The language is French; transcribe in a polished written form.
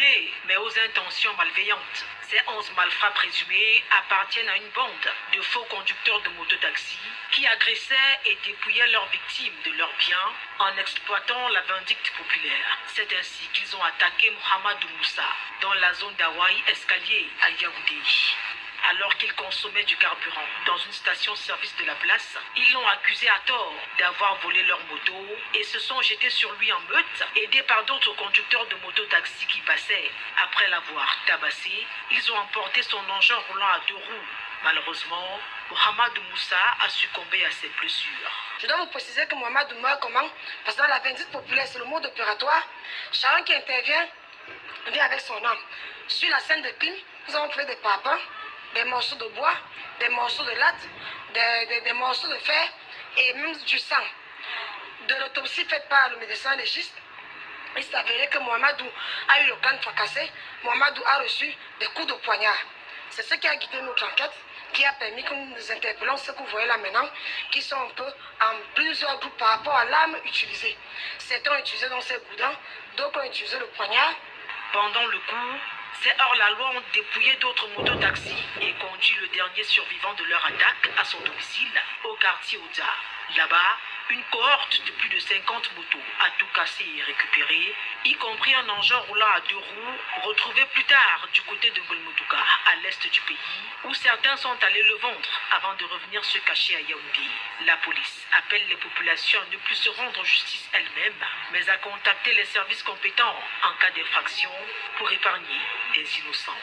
idées, mais aux intentions malveillantes. Ces 11 malfrats présumés appartiennent à une bande de faux conducteurs de mototaxi qui agressaient et dépouillaient leurs victimes de leurs biens en exploitant la vindicte populaire. C'est ainsi qu'ils ont attaqué Mohamedou Moussa dans la zone d'Hawaï Escalier à Yaoundé. Alors qu'il consommait du carburant dans une station-service de la place, ils l'ont accusé à tort d'avoir volé leur moto et se sont jetés sur lui en meute, aidés par d'autres conducteurs de moto-taxi qui passaient. Après l'avoir tabassé, ils ont emporté son engin roulant à 2 roues. Malheureusement, Mohamedou Moussa a succombé à ses blessures. Je dois vous préciser que Mohamedou meurt comment? Parce que dans la vindicte populaire, c'est le mode opératoire. Chacun qui intervient vient avec son âme. Sur la scène de crime, nous avons trouvé des parpaings, des morceaux de bois, des morceaux de latte, des morceaux de fer et même du sang. De l'autopsie faite par le médecin légiste, il s'avérait que Mohamedou a eu le crâne fracassé. Mohamedou a reçu des coups de poignard. C'est ce qui a guidé notre enquête, qui a permis que nous nous interpellons ceux que vous voyez là maintenant, qui sont un peu en plusieurs groupes par rapport à l'arme utilisée. Certains ont utilisé dans ces boudins, d'autres ont utilisé le poignard. Pendant le coup, ces hors-la-loi ont dépouillé d'autres mototaxis et conduit le dernier survivant de leur attaque à son domicile au quartier Oza. Là-bas, une cohorte de plus de 50 motos a tout cassé et récupéré, y compris un engin roulant à 2 roues retrouvé plus tard du côté de Golmotouka, à l'est du pays, où certains sont allés le vendre avant de revenir se cacher à Yaoundé. La police appelle les populations à ne plus se rendre justice elles-mêmes, mais à contacter les services compétents en cas d'infraction pour épargner les innocents.